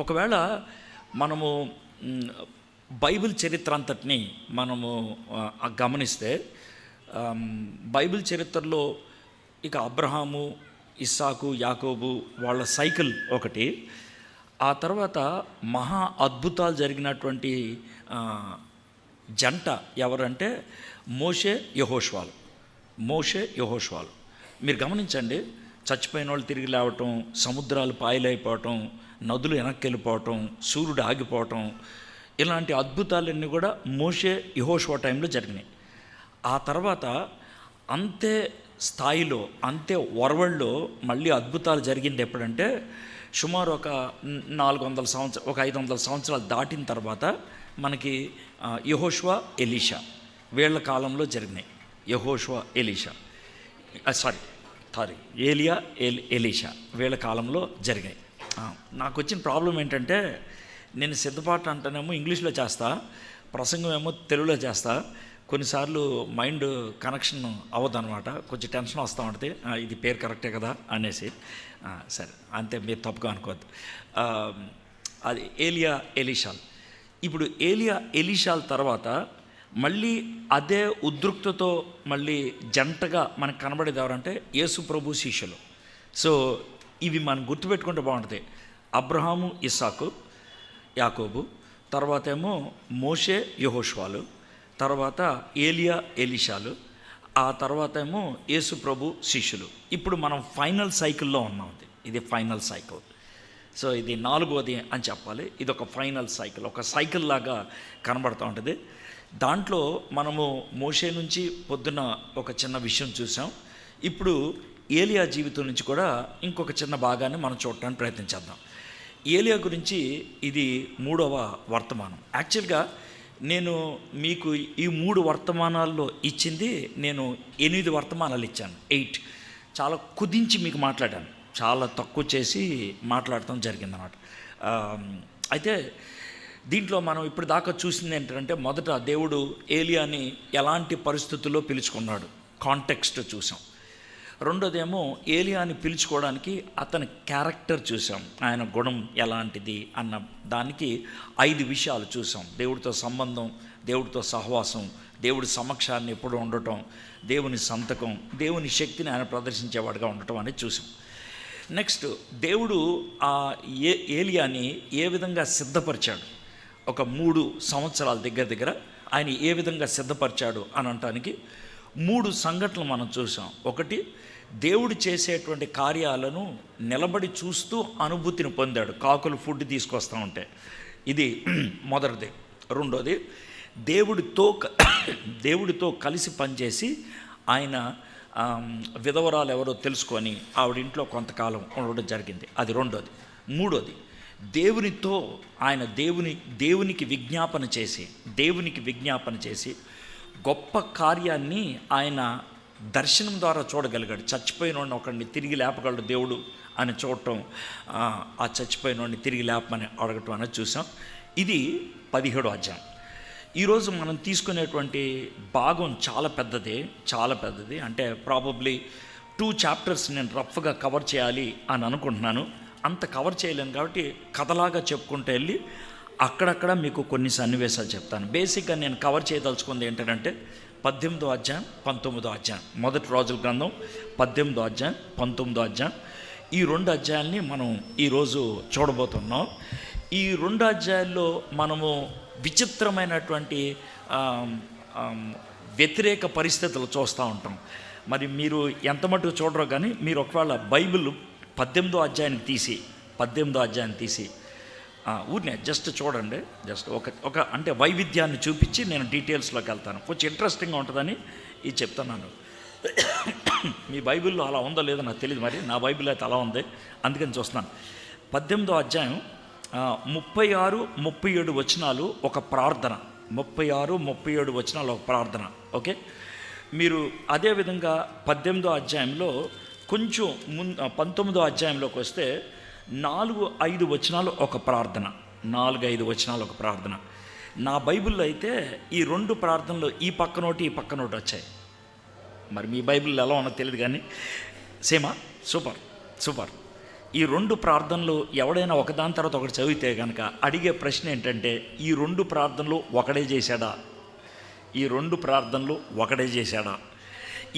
ఒకవేళ మనము బైబిల్ చరిత్ర అంతటిని మనము గమనిస్తే బైబిల్ చరిత్రలో ఇక అబ్రహాము, ఇస్సాకు, యాకోబు వాళ్ళ సైకిల్ ఒకటి. ఆ తర్వాత మహా అద్భుతాలు జరిగినటువంటి జంట ఎవరంటే మోషే, యెహోషువాలు. మీరు గమనించండి, చచ్చిపోయిన వాళ్ళు తిరిగి లేవటం, సముద్రాలు పాయలైపోవటం, నదులు వెనక్కి వెళ్ళిపోవటం, సూర్యుడు ఆగిపోవటం, ఇలాంటి అద్భుతాలన్నీ కూడా మోషే, యెహోషువ టైంలో జరిగినాయి. ఆ తర్వాత అంతే స్థాయిలో, అంతే ఒరవళ్ళలో మళ్ళీ అద్భుతాలు జరిగింది ఎప్పుడంటే సుమారు ఒక 400 సంవత్సరాలు, ఒక 500 సంవత్సరాలు దాటిన తర్వాత మనకి యెహోషువ, ఎలీషా వీళ్ళ కాలంలో జరిగినాయి. ఏలియా, ఎలీషా వీళ్ళ కాలంలో జరిగాయి. నాకు వచ్చిన ప్రాబ్లం ఏంటంటే, నేను సిద్ధపాటు అంటేనేమో ఇంగ్లీష్లో చేస్తా, ప్రసంగం ఏమో తెలుగులో చేస్తా. కొన్నిసార్లు మైండ్ కనెక్షన్ అవ్వదన్నమాట, కొంచెం టెన్షన్ వస్తూ ఉంటుంది, ఇది పేరు కరెక్టే కదా అనేసి. సరే, అంతే, మీరు తప్పుగా అనుకోవద్దు. అది ఏలియా, ఎలీషాలు. ఇప్పుడు ఏలియా, ఎలీషాల తర్వాత మళ్ళీ అదే ఉద్రిక్తతో మళ్ళీ జంటగా మనకు కనబడేది ఎవరంటే యేసు ప్రభు శిష్యులు. సో ఇవి మనం గుర్తుపెట్టుకుంటే బాగుంటుంది. అబ్రహాము, ఇస్సాకు, యాకోబు, తర్వాత ఏమో మోషే, యెహోషువాలు, తర్వాత ఏలియా, ఎలీషాలు, ఆ తర్వాత ఏమో యేసు ప్రభు శిష్యులు. ఇప్పుడు మనం ఫైనల్ సైకిల్లో ఉన్నాం. ఇది ఫైనల్ సైకిల్. సో ఇది 4వది అని చెప్పాలి. ఇది ఒక ఫైనల్ సైకిల్, ఒక సైకిల్ లాగా కనబడుతూ ఉంటుంది. దాంట్లో మనము మోషే నుంచి పొద్దున్న ఒక చిన్న విషయం చూసాం. ఇప్పుడు ఏలియా జీవితం నుంచి కూడా ఇంకొక చిన్న భాగాన్ని మనం చూడటానికి ప్రయత్నించేద్దాం. ఏలియా గురించి ఇది 3వ వర్తమానం. యాక్చువల్గా నేను మీకు ఈ 3 వర్తమానాల్లో ఇచ్చింది, నేను 8 వర్తమానాలు ఇచ్చాను. 8 చాలా కుదించి మీకు మాట్లాడాను, చాలా తక్కువ చేసి మాట్లాడటం జరిగిందన్నమాట. అయితే దీంట్లో మనం ఇప్పుడు దాకా చూసింది ఏంటంటే, మొదట దేవుడు ఏలియాని ఎలాంటి పరిస్థితుల్లో పిలుచుకున్నాడు, కాంటెక్స్ట్ చూసాం. రెండోదేమో ఏలియాని పిలుచుకోవడానికి అతని క్యారెక్టర్ చూసాం, ఆయన గుణం ఎలాంటిది అన్న దానికి 5 విషయాలు చూసాం. దేవుడితో సంబంధం, దేవుడితో సహవాసం, దేవుడి సమక్షాన్ని ఎప్పుడు ఉండటం, దేవుని సంతకం, దేవుని శక్తిని ఆయన ప్రదర్శించేవాడుగా ఉండటం అనేది చూసాం. నెక్స్ట్, దేవుడు ఆ ఏలియాని ఏ విధంగా సిద్ధపరిచాడు, ఒక 3 సంవత్సరాల దగ్గర ఆయన ఏ విధంగా సిద్ధపరిచాడు అని అనటానికి 3 సంఘటనలు మనం చూసాం. ఒకటి, దేవుడు చేసేటువంటి కార్యాలను నిలబడి చూస్తూ అనుభూతిని పొందాడు, కాకులు ఫుడ్ తీసుకొస్తూ ఉంటే, ఇది మొదటిది. రెండోది, దేవుడితో కలిసి పనిచేసి ఆయన విధవరాలు ఎవరో తెలుసుకొని ఆవిడింట్లో కొంతకాలం ఉండడం జరిగింది, అది రెండోది. మూడోది, దేవునితో ఆయన దేవునికి విజ్ఞాపన చేసి గొప్ప కార్యాన్ని ఆయన దర్శనం ద్వారా చూడగలిగాడు. చచ్చిపోయిన వాడిని ఒకడిని తిరిగి లేపగలడు దేవుడు అని చూడటం, ఆ చచ్చిపోయిన వాడిని తిరిగి లేపమని అడగటం అనేది చూసాం. ఇది 17వ అధ్యాయం. ఈరోజు మనం తీసుకునేటువంటి భాగం చాలా పెద్దది. అంటే ప్రాబబ్లీ 2 చాప్టర్స్ నేను రఫ్గా కవర్ చేయాలి అని అనుకుంటున్నాను. అంత కవర్ చేయలేను కాబట్టి కథలాగా చెప్పుకుంటూ వెళ్ళి అక్కడక్కడ మీకు కొన్ని సన్నివేశాలు చెప్తాను. బేసిక్గా నేను కవర్ చేయదలుచుకుంది ఏంటంటే 18వ అధ్యాయం, 19వ అధ్యాయం, మొదటి రోజుల గ్రంథం 18వ అధ్యాయం, 19వ అధ్యాయం, ఈ 2 అధ్యాయాల్ని మనం ఈరోజు చూడబోతున్నాం. ఈ 2 అధ్యాయాల్లో మనము విచిత్రమైనటువంటి వ్యతిరేక పరిస్థితులు చూస్తూ ఉంటాం. మరి మీరు ఎంత మటుకు చూడరో కానీ, మీరు ఒకవేళ బైబిల్ 18వ అధ్యాయాన్ని తీసి ఊరినే జస్ట్ చూడండి. జస్ట్ ఒక అంటే వైవిధ్యాన్ని చూపించి నేను డీటెయిల్స్లోకి వెళ్తాను. కొంచెం ఇంట్రెస్టింగ్గా ఉంటుందని ఇది చెప్తున్నాను. మీ బైబిల్లో అలా ఉందో లేదో నాకు తెలియదు, మరి నా బైబిల్ అయితే అలా ఉంది, అందుకని చూస్తున్నాను. 18వ అధ్యాయం 36, 37 వచనాలు ఒక ప్రార్థన. 36, 37 వచనాలు ఒక ప్రార్థన. ఓకే, మీరు అదేవిధంగా 18వ అధ్యాయంలో కొంచెం 19వ అధ్యాయంలోకి వస్తే 4-5 వచనాలు ఒక ప్రార్థన. 4-5 వచనాలు ఒక ప్రార్థన. నా బైబిల్లో అయితే ఈ 2 ప్రార్థనలు ఈ పక్కనోటి వచ్చాయి. మరి మీ బైబిల్లో ఎలా ఉన్నో తెలియదు కానీ సేమా? సూపర్. ఈ 2 ప్రార్థనలు ఎవడైనా ఒకదాని తర్వాత ఒకటి చదివితే కనుక అడిగే ప్రశ్న ఏంటంటే, ఈ 2 ప్రార్థనలు ఒకడే చేశాడా? ఈ 2 ప్రార్థనలు ఒకడే చేశాడా?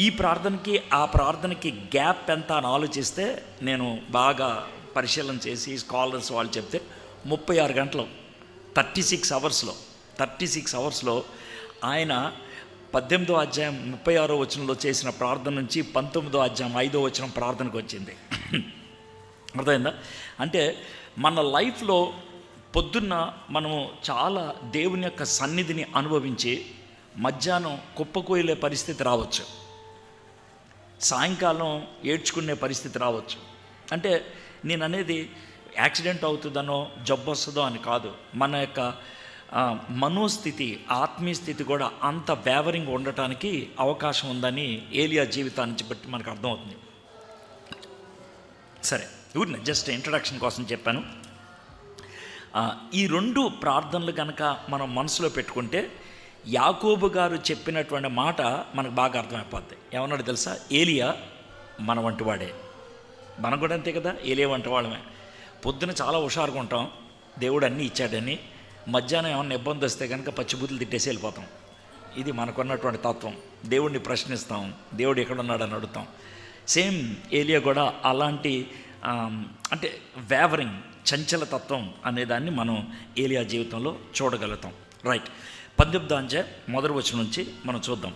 ఈ ప్రార్థనకి ఆ ప్రార్థనకి గ్యాప్ ఎంత అని ఆలోచిస్తే, నేను బాగా పరిశీలన చేసి స్కాలర్స్ వాళ్ళు చెప్తే 36 గంటలు, 36 అవర్స్లో ఆయన 18వ అధ్యాయం 36వ వచనంలో చేసిన ప్రార్థన నుంచి 19వ అధ్యాయం 5వ వచనం ప్రార్థనకు వచ్చింది. అర్థమైందా? అంటే మన లైఫ్లో పొద్దున్న మనము చాలా దేవుని యొక్క సన్నిధిని అనుభవించి మధ్యాహ్నం కుప్పకూయలే పరిస్థితి రావచ్చు, సాయంకాలం ఏడ్చుకునే పరిస్థితి రావచ్చు. అంటే నేను అనేది యాక్సిడెంట్ అవుతుందనో జబ్బు వస్తుందో అని కాదు. మన యొక్క మనోస్థితి, ఆత్మీయ స్థితి కూడా అంత వేవరింగ్ ఉండటానికి అవకాశం ఉందని ఏలియా జీవితాన్ని బట్టి మనకు అర్థమవుతుంది. సరే, ఊరిని జస్ట్ ఇంట్రడక్షన్ కోసం చెప్పాను. ఈ 2 ప్రార్థనలు కనుక మనం మనసులో పెట్టుకుంటే యాకోబు గారు చెప్పినటువంటి మాట మనకు బాగా అర్థమైపోద్ది. ఏమన్నాడు తెలుసా? ఏలియా మన వంటివాడే. మనం కూడా అంతే కదా, ఏలియా వంటి వాళ్ళమే. పొద్దున చాలా హుషారుగా ఉంటాం, దేవుడు అన్నీ ఇచ్చాడని. మధ్యాహ్నం ఏమన్నా ఇబ్బంది వస్తే కనుక పచ్చిబూతులు తిట్టేసి వెళ్ళిపోతాం. ఇది మనకున్నటువంటి తత్వం. దేవుడిని ప్రశ్నిస్తాం, దేవుడు ఎక్కడున్నాడని అడుగుతాం. సేమ్ ఏలియా కూడా అలాంటి అంటే వేవరింగ్, చంచల తత్వం అనేదాన్ని మనం ఏలియా జీవితంలో చూడగలుగుతాం. రైట్, 18వ అధ్యాయం మొదటి వచనం నుంచి మనం చూద్దాం.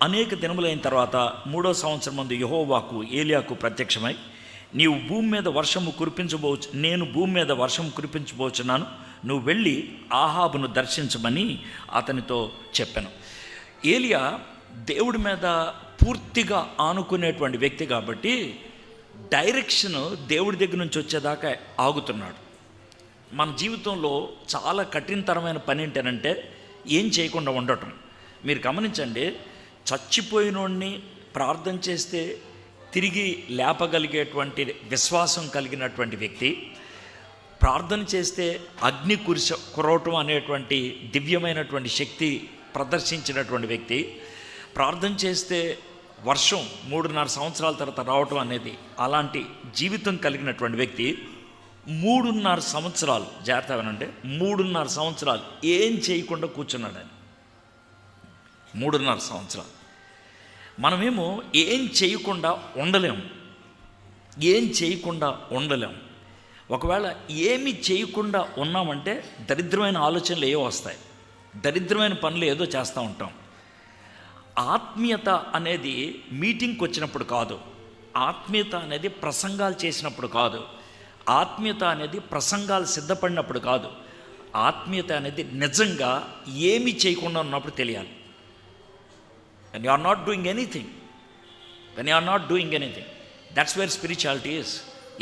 అనేక దినములైన తర్వాత 3వ సంవత్సరం ముందు యెహోవాకు ఏలియాకు ప్రత్యక్షమై, నేను భూమి మీద వర్షం కురిపించబోచున్నాను, నువ్వు వెళ్ళి ఆహాబును దర్శించమని అతనితో చెప్పాను. ఏలియా దేవుడి మీద పూర్తిగా ఆనుకునేటువంటి వ్యక్తి కాబట్టి డైరెక్షన్ దేవుడి దగ్గర నుంచి వచ్చేదాకా ఆగుతున్నాడు. మన జీవితంలో చాలా కఠినతరమైన పని ఏంటంటే ఏం చేయకుండా ఉండటం. మీరు గమనించండి, చచ్చిపోయినోడిని ప్రార్థన చేస్తే తిరిగి లేపగలిగేటువంటి విశ్వాసం కలిగినటువంటి వ్యక్తి, ప్రార్థన చేస్తే అగ్ని కురవటం అనేటువంటి దివ్యమైనటువంటి శక్తి ప్రదర్శించినటువంటి వ్యక్తి, ప్రార్థన చేస్తే వర్షం 3.5 సంవత్సరాల తర్వాత రావటం అనేది అలాంటి జీవితం కలిగినటువంటి వ్యక్తి 3.5 సంవత్సరాలు, జాగ్రత్త వినండి, 3.5 సంవత్సరాలు ఏం చేయకుండా కూర్చున్నాడు ఆయన. 3.5 సంవత్సరాలు. మనమేమో ఏం చేయకుండా ఉండలేము. ఒకవేళ ఏమి చేయకుండా ఉన్నామంటే దరిద్రమైన ఆలోచనలు ఏవో వస్తాయి, దరిద్రమైన పనులు ఏదో చేస్తూ ఉంటాం. ఆత్మీయత అనేది మీటింగ్కి వచ్చినప్పుడు కాదు, ఆత్మీయత అనేది ప్రసంగాలు చేసినప్పుడు కాదు, ఆత్మీయత అనేది ప్రసంగాలు సిద్ధపడినప్పుడు కాదు. ఆత్మీయత అనేది నిజంగా ఏమి చేయకుండా ఉన్నప్పుడు తెలియాలి. when you are not doing anything, that's where spirituality is.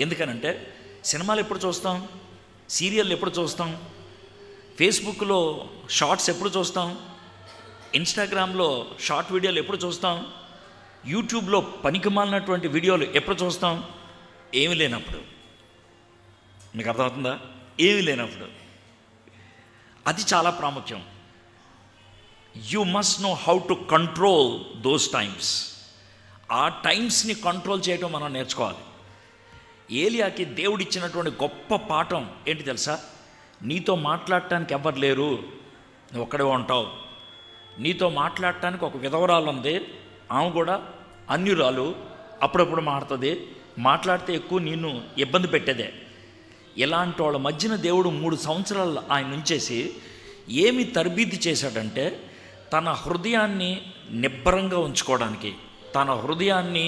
ఎందుకనంటే సినిమాలు ఎప్పుడు చూస్తాం, సీరియల్ ఎప్పుడు చూస్తాం, ఫేస్బుక్లో షార్ట్స్ ఎప్పుడు చూస్తాం, ఇన్స్టాగ్రామ్లో షార్ట్ వీడియోలు ఎప్పుడు చూస్తాం, యూట్యూబ్లో పనికిమాలినటువంటి వీడియోలు ఎప్పుడు చూస్తాం? ఏమి లేనప్పుడు. మీకు అర్థమవుతుందా? ఏమి లేనప్పుడు. అది చాలా ప్రాముఖ్యం. You must know how to control those times. ఆ టైమ్స్ని కంట్రోల్ చేయడం మనం నేర్చుకోవాలి. ఏలియాకి దేవుడిచ్చినటువంటి గొప్ప పాఠం ఏంటి తెలుసా? నీతో మాట్లాడటానికి ఎవరు లేరు, నువ్వు ఒక్కడే ఉంటావు. నీతో మాట్లాడటానికి ఒక విధవరాలు ఉంది, ఆమె కూడా అన్యురాలు, అప్పుడప్పుడు మాట్లాడితే ఎక్కువ నిన్ను ఇబ్బంది పెట్టేదే. ఇలాంటి వాళ్ళ మధ్యన దేవుడు 3 సంవత్సరాలు ఆయన ఉంచేసి ఏమి తరబీదు చేశాడంటే, తన హృదయాన్ని నిబ్బరంగా ఉంచుకోవడానికి, తన హృదయాన్ని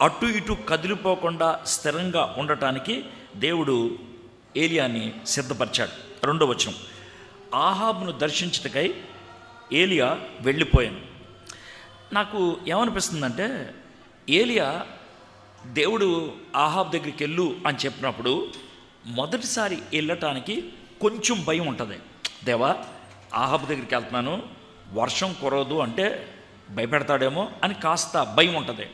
అటు ఇటు కదిలిపోకుండా స్థిరంగా ఉండటానికి దేవుడు ఏలియాని సిద్ధపరిచాడు. 2వ వచనం, ఆహాబును దర్శించుటకై ఏలియా వెళ్ళిపోయాను. నాకు ఏమనిపిస్తుందంటే, ఏలియా దేవుడు ఆహాబ్ దగ్గరికి వెళ్ళు అని చెప్పినప్పుడు మొదటిసారి వెళ్ళటానికి కొంచెం భయం ఉంటుంది. దేవా, ఆహాబ్ దగ్గరికి వెళ్తున్నాను, వర్షం కురవదు అంటే భయపెడతాడేమో అని కాస్త భయం ఉంటుంది.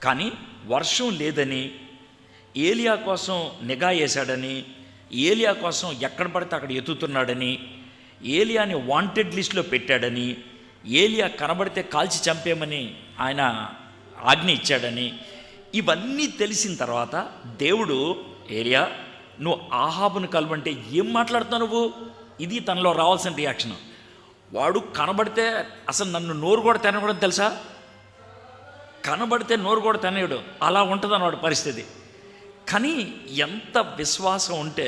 కానీ వర్షం లేదని, ఏలియా కోసం నిఘా వేశాడని, ఏలియా కోసం ఎక్కడ పడితే అక్కడ ఎత్తుతున్నాడని, ఏలియాని వాంటెడ్ లిస్టులో పెట్టాడని, ఏలియా కనబడితే కాల్చి చంపేమని ఆయన ఆజ్ఞ ఇచ్చాడని, ఇవన్నీ తెలిసిన తర్వాత దేవుడు ఏలియా, నువ్వు ఆహాబును కలవంటే ఏం మాట్లాడుతున్నావు నువ్వు? ఇది తనలో రావాల్సిన రియాక్షన్. వాడు కనబడితే అసలు నన్ను నోరు కూడా తినకూడదు తెలుసా, కనబడితే నోరు కూడా తినేయడు, అలా ఉంటుంది అన్నవాడు పరిస్థితి. కానీ ఎంత విశ్వాసం ఉంటే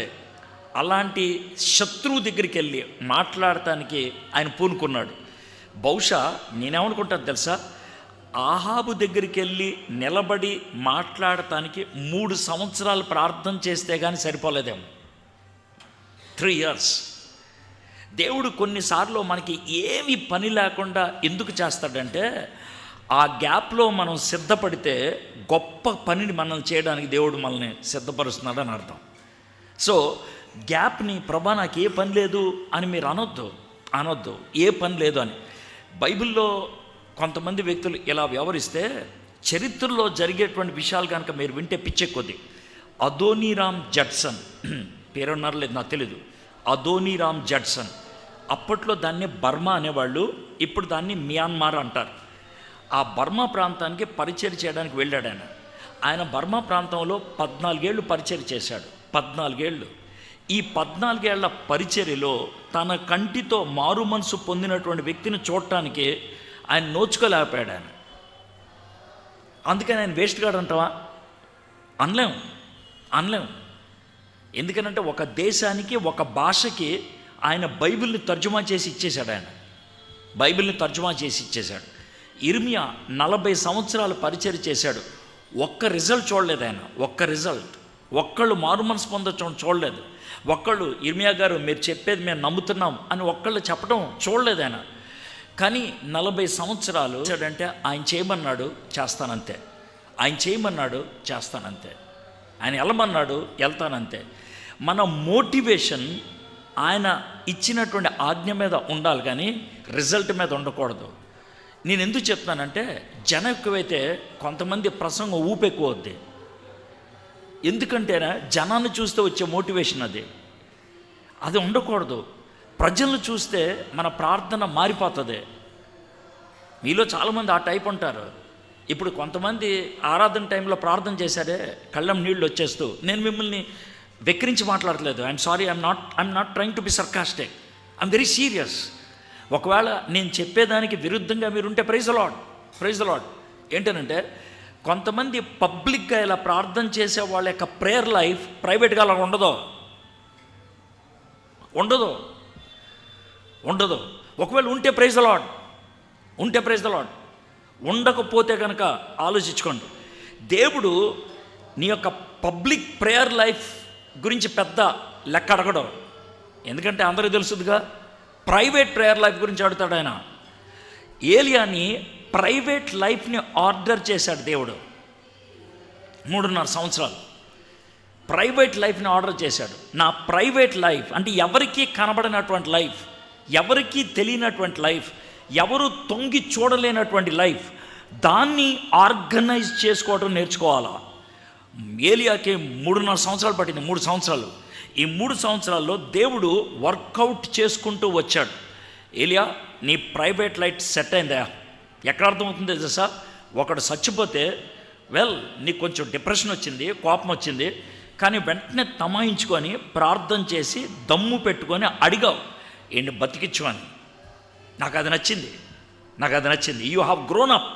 అలాంటి శత్రువు దగ్గరికి వెళ్ళి మాట్లాడటానికి ఆయన పూనుకున్నాడు. బహుశా నేనేమనుకుంటాను తెలుసా, ఆహాబు దగ్గరికి వెళ్ళి నిలబడి మాట్లాడటానికి 3 సంవత్సరాలు ప్రార్థన చేస్తే కానీ సరిపోలేదేమో. 3 years. దేవుడు కొన్నిసార్లు మనకి ఏమి పని లేకుండా ఎందుకు చేస్తాడంటే, ఆ గ్యాప్లో మనం సిద్ధపడితే గొప్ప పనిని మనం చేయడానికి దేవుడు మనల్ని సిద్ధపరుస్తున్నాడని అర్థం. సో గ్యాప్ని, ప్రభా నాకు ఏ పని లేదు అని మీరు అనొద్దు, ఏ పని లేదు అని. బైబిల్లో కొంతమంది వ్యక్తులు ఇలా వ్యవహరిస్తే చరిత్రలో జరిగేటువంటి విషయాలు కనుక మీరు వింటే పిచ్చెక్కొద్ది. అదోనీరామ్ జడ్సన్ పేరున్నారు లేదు నాకు తెలీదు. అదోనీరామ్ జడ్సన్, అప్పట్లో దాన్ని బర్మా అనేవాళ్ళు, ఇప్పుడు దాన్ని మియాన్మార్ అంటారు. ఆ బర్మా ప్రాంతానికి పరిచయం చేయడానికి వెళ్ళాడు ఆయన బర్మా ప్రాంతంలో 14 ఏళ్ళు పరిచయం చేశాడు. 14 ఏళ్ళు. ఈ 14 ఏళ్ల పరిచర్యలో తన కంటితో మారు మనసు పొందినటువంటి వ్యక్తిని చూడటానికి ఆయన నోచుకోలేకపోయాడు ఆయన. అందుకని ఆయన వేస్ట్ గాడు అంటావా? అనలేం. ఎందుకనంటే ఒక దేశానికి, ఒక భాషకి ఆయన బైబిల్ని తర్జుమా చేసి ఇచ్చేశాడు. ఇర్మియా 40 సంవత్సరాలు పరిచయం చేశాడు. ఒక్క రిజల్ట్ చూడలేదు ఆయన. ఒక్కళ్ళు మారు మనసు చూడలేదు. ఒక్కళ్ళు ఇర్మియా గారు మీరు చెప్పేది మేము నమ్ముతున్నాం అని ఒక్కళ్ళు చెప్పడం చూడలేదు ఆయన. కానీ 40 సంవత్సరాలు అంటే ఆయన చేయమన్నాడు చేస్తానంతే, ఆయన వెళ్ళమన్నాడు వెళ్తానంతే. మన మోటివేషన్ ఆయన ఇచ్చినటువంటి ఆజ్ఞ మీద ఉండాలి కానీ రిజల్ట్ మీద ఉండకూడదు. నేను ఎందుకు చెప్తానంటే, జనం ఎక్కువైతే కొంతమంది ప్రసంగం ఊపెక్కువ వద్ది. ఎందుకంటే జనాన్ని చూస్తే వచ్చే మోటివేషన్ అది ఉండకూడదు. ప్రజలను చూస్తే మన ప్రార్థన మారిపోతుంది. మీలో చాలామంది ఆ టైప్ ఉంటారు. ఇప్పుడు కొంతమంది ఆరాధన టైంలో ప్రార్థన చేశారే, కళ్ళం నీళ్ళు వచ్చేస్తూ, నేను మిమ్మల్ని వెక్కిరించి మాట్లాడలేదు. I'm sorry, I'm not trying to be sarcastic, I'm very serious. ఒకవేళ నేను చెప్పేదానికి విరుద్ధంగా మీరుంటే ప్రైజ్ ద లార్డ్. ఏంటనంటే, కొంతమంది పబ్లిక్గా ఇలా ప్రార్థన చేసే వాళ్ళ యొక్క ప్రేయర్ లైఫ్ ప్రైవేట్గా అలా ఉండదు. ఒకవేళ ఉంటే ప్రైజ్ ద లార్డ్, ఉండకపోతే కనుక ఆలోచించుకోండి. దేవుడు నీ యొక్క పబ్లిక్ ప్రేయర్ లైఫ్ గురించి పెద్ద లెక్క అడగడం. ఎందుకంటే అందరికీ తెలుసుదిగా, ప్రైవేట్ ప్రేయర్ లైఫ్ గురించి అడుగుతాడు ఆయన. ఏలియాని ప్రైవేట్ లైఫ్ని ఆర్డర్ చేశాడు దేవుడు. 3.5 సంవత్సరాలు ప్రైవేట్ లైఫ్ని ఆర్డర్ చేశాడు. నా ప్రైవేట్ లైఫ్ అంటే ఎవరికీ కనబడినటువంటి లైఫ్, ఎవరికీ తెలియనటువంటి లైఫ్, ఎవరు తొంగి చూడలేనటువంటి లైఫ్, దాన్ని ఆర్గనైజ్ చేసుకోవడం నేర్చుకోవాలా. ఏలియాకి 3.5 సంవత్సరాలు పట్టింది. 3 సంవత్సరాలు. ఈ 3 సంవత్సరాల్లో దేవుడు వర్కౌట్ చేసుకుంటూ వచ్చాడు. ఏలియా, నీ ప్రైవేట్ లైఫ్ సెట్ అయిందా? ఎక్కడ అర్థమవుతుంది తెలుసా? ఒకడు చచ్చిపోతే నీకు కొంచెం డిప్రెషన్ వచ్చింది, కోపం వచ్చింది, కానీ వెంటనే తమాయించుకొని ప్రార్థన చేసి దమ్ము పెట్టుకొని అడిగావు, ఏంటి బతికిచ్చు అని. నాకు అది నచ్చింది. You have grown up.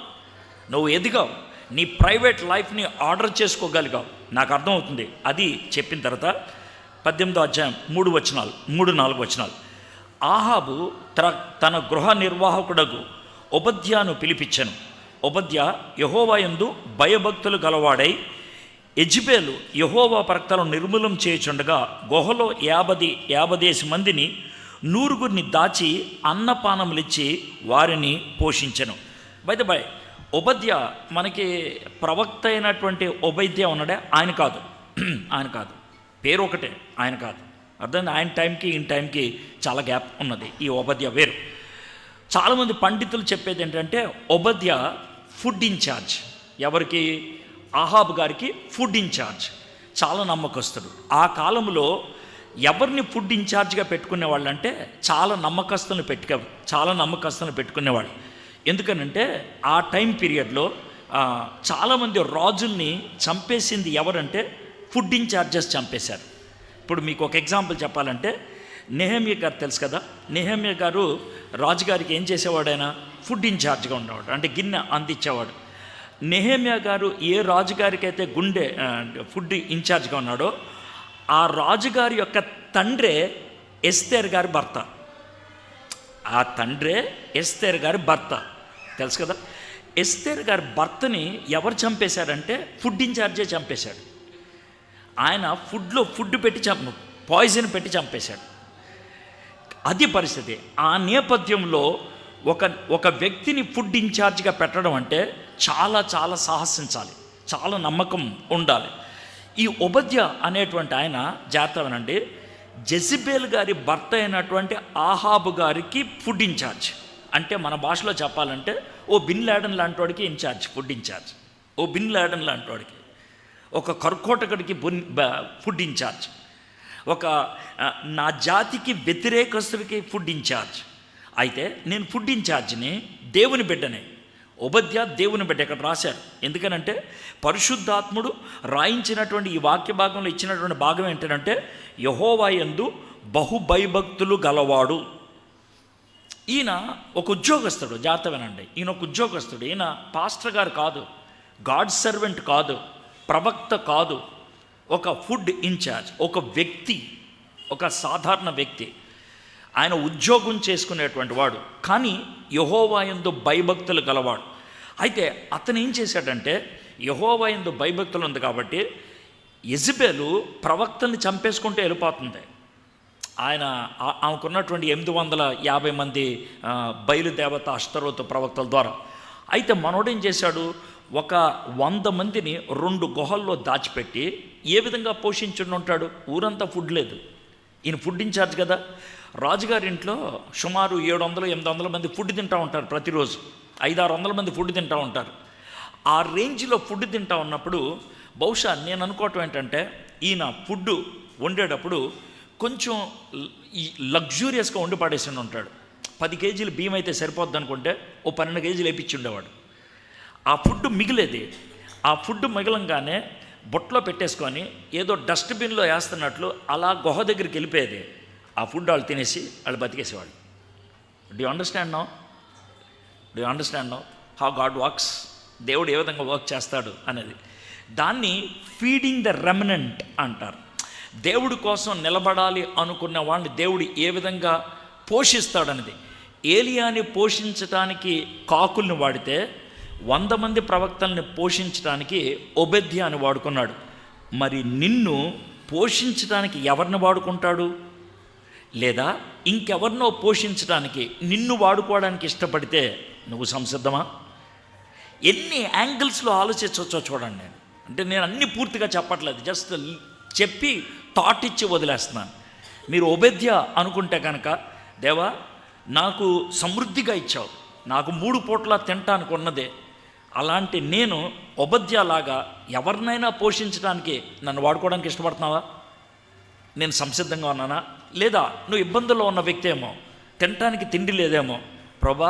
నువ్వు ఎదిగావు, నీ ప్రైవేట్ లైఫ్ని ఆర్డర్ చేసుకోగలిగావు. నాకు అర్థమవుతుంది. అది చెప్పిన తర్వాత 18వ అధ్యాయం 3-4 వచనాలు. ఆహాబు తన గృహ నిర్వాహకుడగు ఓబద్యాను పిలిపించెను. ఓబద్యా యెహోవా యందు భయభక్తులు గలవాడై యెజెబెలు యెహోవా ప్రవక్తలను నిర్మూలం చేయుచుండగా గుహలో 50 మందిని 100 దాచి అన్నపానములిచ్చి వారిని పోషించెను. బై ఓబద్యా మనకి ప్రవక్త అయినటువంటి ఓబద్యా ఉన్నాడే, ఆయన కాదు. పేరు ఒకటే, ఆయన కాదు. అర్థం? ఆయన టైంకి ఈయన టైంకి చాలా గ్యాప్ ఉన్నది. ఈ ఓబద్యా వేరు. చాలామంది పండితులు చెప్పేది ఏంటంటే, ఓబద్యా ఫుడ్ ఇన్ఛార్జ్. ఎవరికి? ఆహాబ్ గారికి ఫుడ్ ఇన్ఛార్జ్. చాలా నమ్మకస్తుడు. ఆ కాలంలో ఎవరిని ఫుడ్ ఇన్ఛార్జ్గా పెట్టుకునేవాళ్ళు అంటే చాలా నమ్మకస్తులను పెట్టుకునేవాళ్ళు. ఎందుకనంటే ఆ టైం పీరియడ్లో చాలామంది రాజుల్ని చంపేసింది ఎవరంటే ఫుడ్ ఇన్ఛార్జెస్ చంపేశారు. ఇప్పుడు మీకు ఒక ఎగ్జాంపుల్ చెప్పాలంటే, నెహెమ్యా గారు తెలుసు కదా. నెహెమ్యా గారు రాజుగారికి ఏం చేసేవాడు? ఆయన ఫుడ్ ఇన్ఛార్జ్గా ఉండేవాడు, అంటే గిన్నె అందించేవాడు. నెహెమ్యా గారు ఏ రాజుగారికి అయితే ఫుడ్ ఇన్ఛార్జ్గా ఉన్నాడో, ఆ రాజుగారి యొక్క తండ్రే ఎస్తేర్ గారి భర్త. ఆ తండ్రే ఎస్తేర్ గారి భర్త, తెలుసు కదా. ఎస్తేర్ గారి భర్తని ఎవరు చంపేశారంటే ఫుడ్ ఇన్ఛార్జే చంపేశాడు. ఆయన ఫుడ్ పెట్టి పాయిజన్ పెట్టి చంపేశాడు. అది పరిస్థితి. ఆ నేపథ్యంలో ఒక వ్యక్తిని ఫుడ్ ఇన్ఛార్జ్గా పెట్టడం అంటే చాలా చాలా సాహసించాలి, చాలా నమ్మకం ఉండాలి. ఈ ఒబద్యా అనేటువంటి ఆయన, జాగ్రత్తగానండి, జెజిబేల్ గారి భర్త అయినటువంటి ఆహాబు గారికి ఫుడ్ ఇన్ఛార్జ్. అంటే మన భాషలో చెప్పాలంటే ఓ బిన్ లాడెన్ లాంటి వాడికి ఇన్ఛార్జ్, ఫుడ్ ఇన్ఛార్జ్. ఓ బిన్ లాడెన్ లాంటి వాడికి, ఒక కర్కోటకుడికి ఫుడ్ ఇన్ఛార్జ్, ఒక నా జాతికి వ్యతిరేకస్తుడికి ఫుడ్ ఇన్ఛార్జ్. అయితే నేను ఫుడ్ ఇన్ఛార్జ్ని, దేవుని బిడ్డనే. ఒబద్యా దేవుని బిడ్డ ఇక్కడ రాశారు. ఎందుకనంటే పరిశుద్ధాత్ముడు రాయించినటువంటి ఈ వాక్య భాగంలో ఇచ్చినటువంటి భాగం ఏంటంటే, యెహోవా యందు బహుభయభక్తులు గలవాడు. ఈయన ఒక ఉద్యోగస్తుడు, జాగ్రత్త వినండి. ఈయన ఒక ఉద్యోగస్తుడు. ఈయన పాస్టర్ గారు కాదు, గాడ్ సర్వెంట్ కాదు, ప్రవక్త కాదు, ఒక ఫుడ్ ఇన్ఛార్జ్, ఒక వ్యక్తి, ఒక సాధారణ వ్యక్తి. ఆయన ఉద్యోగం చేసుకునేటువంటి వాడు, కానీ యెహోవా యందు భయభక్తులు గలవాడు. అయితే అతను ఏం చేశాడంటే, యెహోవా యందు భయభక్తులు ఉంది కాబట్టి యెజబెలు ప్రవక్తల్ని చంపేసుకుంటూ వెళ్ళిపోతుంది. ఆమెకున్నటువంటి 850 మంది బయలుదేవత అష్టరోతు ప్రవక్తల ద్వారా. అయితే మనోడు ఏం చేశాడు, ఒక 100 మందిని 2 గుహల్లో దాచిపెట్టి ఏ విధంగా పోషించుండి ఉంటాడు? ఊరంతా ఫుడ్ లేదు, ఈయన ఫుడ్ ఇన్ఛార్జ్ కదా. రాజుగారి ఇంట్లో సుమారు 700-800 మంది ఫుడ్ తింటూ ఉంటారు ప్రతిరోజు. 500-600 మంది ఫుడ్ తింటూ ఉంటారు. ఆ రేంజ్లో ఫుడ్ తింటూ ఉన్నప్పుడు బహుశా నేను అనుకోవటం ఏంటంటే, ఈయన ఫుడ్ వండేటప్పుడు కొంచెం లగ్జూరియస్గా వండి పడేసి ఉంటాడు. 10 కేజీలు బియ్యం అయితే సరిపోద్ది అనుకుంటే ఓ 12 కేజీలు వేపించి ఉండేవాడు. ఆ ఫుడ్ మిగిలేది. ఆ ఫుడ్ మిగలంగానే బొట్లో పెట్టేసుకొని ఏదో డస్ట్బిన్లో వేస్తున్నట్లు అలా గుహ దగ్గరికి వెళ్ళిపోయేది. ఆ ఫుడ్ వాళ్ళు తినేసి వాళ్ళు బతికేసేవాళ్ళు. Do you understand now how God works? దేవుడు ఏ విధంగా వర్క్ చేస్తాడు అనేది. దాన్ని ఫీడింగ్ ద రెమనెంట్ అంటారు. దేవుడి కోసం నిలబడాలి అనుకున్న వాళ్ళని దేవుడు ఏ విధంగా పోషిస్తాడనేది. ఏలియాని పోషించడానికి కాకుల్ని వాడితే 100 మంది ప్రవక్తల్ని పోషించడానికి ఒబద్యా అని వాడుకున్నాడు. మరి నిన్ను పోషించడానికి ఎవరిని వాడుకుంటాడు? లేదా ఇంకెవరినో పోషించడానికి నిన్ను వాడుకోవడానికి ఇష్టపడితే నువ్వు సంసిద్ధమా? ఎన్ని యాంగిల్స్లో ఆలోచించవచ్చో చూడండి. అంటే నేను అన్ని పూర్తిగా చెప్పట్లేదు, జస్ట్ చెప్పి థాట్ ఇచ్చి వదిలేస్తున్నాను. మీరు ఒబద్యా అనుకుంటే కనుక, దేవా నాకు సమృద్ధిగా ఇచ్చావు, నాకు 3 పూట్ల తినటానికి ఉన్నదే, అలాంటి నేను ఒబద్యాలాగా ఎవరినైనా పోషించడానికి నన్ను వాడుకోవడానికి ఇష్టపడుతున్నావా? నేను సంసిద్ధంగా ఉన్నానా? లేదా నువ్వు ఇబ్బందుల్లో ఉన్న వ్యక్తి ఏమో, తినటానికి తిండి లేదేమో, ప్రభా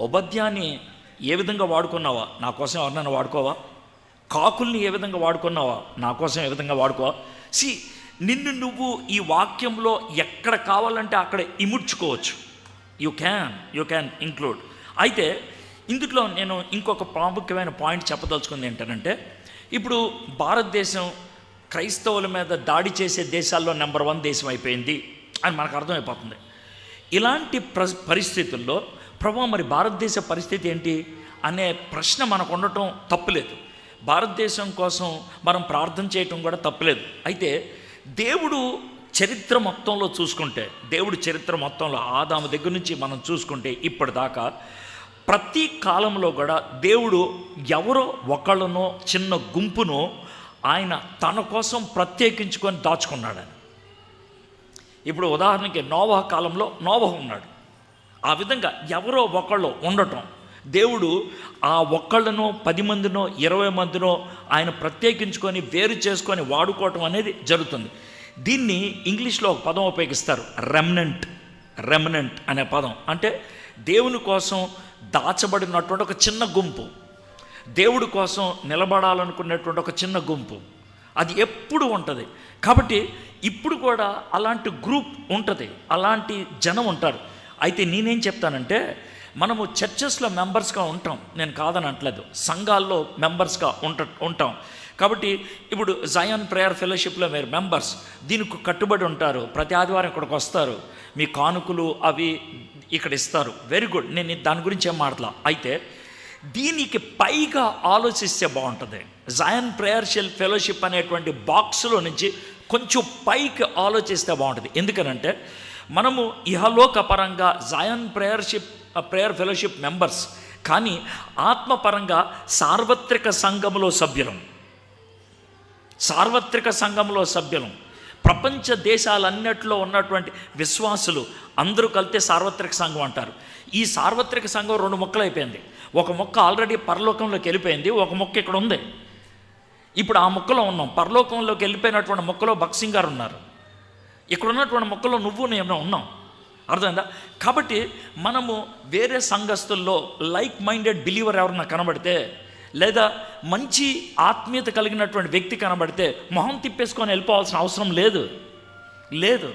ఒబద్యాని ఏ విధంగా వాడుకున్నావా? నా కోసం ఎవరినైనా వాడుకోవా? కాకుల్ని ఏ విధంగా వాడుకున్నావా? నా కోసం ఏ విధంగా వాడుకోవా? నిన్ను నువ్వు ఈ వాక్యంలో ఎక్కడ కావాలంటే అక్కడ ఇముడ్చుకోవచ్చు. You can include. అయితే ఇందులో నేను ఇంకొక ప్రాముఖ్యమైన పాయింట్ చెప్పదలుచుకుంది ఏంటంటే, ఇప్పుడు భారతదేశం క్రైస్తవుల మీద దాడి చేసే దేశాల్లో నెంబర్ 1 దేశం అయిపోయింది అని మనకు అర్థమైపోతుంది. ఇలాంటి పరిస్థితుల్లో ప్రభు మరి భారతదేశ పరిస్థితి ఏంటి అనే ప్రశ్న మనకు ఉండటం తప్పులేదు. భారతదేశం కోసం మనం ప్రార్థన చేయటం కూడా తప్పులేదు. అయితే దేవుడు చరిత్ర మొత్తంలో చూసుకుంటే, దేవుడి చరిత్ర మొత్తంలో ఆదాము దగ్గర నుంచి మనం చూసుకుంటే ఇప్పటిదాకా ప్రతి కాలంలో కూడా దేవుడు ఎవరో ఒకళ్ళనో చిన్న గుంపునో ఆయన తన కోసం ప్రత్యేకించుకొని దాచుకున్నాడని. ఇప్పుడు ఉదాహరణకి నోవహు కాలంలో నోవహు ఉన్నాడు. ఆ విధంగా ఎవరో ఒకళ్ళు ఉండటం, దేవుడు ఆ ఒక్కళ్ళనో 10 మందినో 20 మందినో ఆయన ప్రత్యేకించుకొని వేరు చేసుకొని వాడుకోవటం అనేది జరుగుతుంది. దీన్ని ఇంగ్లీష్లో ఒక పదం ఉపయోగిస్తారు, రెమనెంట్ అనే పదం. అంటే దేవుని కోసం దాచబడినటువంటి ఒక చిన్న గుంపు, దేవుడి కోసం నిలబడాలనుకునేటువంటి ఒక చిన్న గుంపు. అది ఎప్పుడు ఉంటుంది. కాబట్టి ఇప్పుడు కూడా అలాంటి గ్రూప్ ఉంటుంది, అలాంటి జనం ఉంటారు. అయితే నేనేం చెప్తానంటే, మనము చర్చెస్లో మెంబర్స్గా ఉంటాం, నేను కాదని అంటలేదు, సంఘాల్లో మెంబర్స్గా ఉంటాం. కాబట్టి ఇప్పుడు జయాన్ ప్రేయర్ ఫెలోషిప్లో మీరు మెంబర్స్, దీనికి కట్టుబడి ఉంటారు, ప్రతి ఆదివారం ఇక్కడికి వస్తారు, మీ కానుకలు అవి ఇక్కడ ఇస్తారు, వెరీ గుడ్, నేను దాని గురించి ఏం మాట్లా. అయితే దీనికి పైగా ఆలోచిస్తే బాగుంటుంది. జయాన్ ప్రేయర్ ఫెలోషిప్ అనేటువంటి బాక్స్లో నుంచి కొంచెం పైకి ఆలోచిస్తే బాగుంటుంది. ఎందుకనంటే మనము ఇహలోక పరంగా జయాన్ ప్రేయర్ ఫెలోషిప్ మెంబర్స్, కానీ ఆత్మపరంగా సార్వత్రిక సంఘములో సభ్యులం. సార్వత్రిక సంఘంలో సభ్యులం. ప్రపంచ దేశాలన్నిట్లో ఉన్నటువంటి విశ్వాసులు అందరూ కలిస్తే సార్వత్రిక సంఘం అంటారు. ఈ సార్వత్రిక సంఘం 2 ముక్కలు అయిపోయింది. ఒక ముక్క ఆల్రెడీ పరలోకంలోకి వెళ్ళిపోయింది, ఒక ముక్క ఇక్కడ ఉంది. ఇప్పుడు ఆ ముక్కలో ఉన్నాం. పరలోకంలోకి వెళ్ళిపోయినటువంటి ముక్కలో భక్సింగ్ గారు ఉన్నారు, ఇక్కడ ఉన్నటువంటి ముక్కలో నువ్వు నేను ఉన్నాం. అర్థమైందా? కాబట్టి మనము వేరే సంఘస్థుల్లో లైక్ మైండెడ్ బిలీవర్ ఎవరన్నా కనబడితే, లేదా మంచి ఆత్మీయత కలిగినటువంటి వ్యక్తి కనబడితే మొహం తిప్పేసుకొని వెళ్ళిపోవాల్సిన అవసరం లేదు.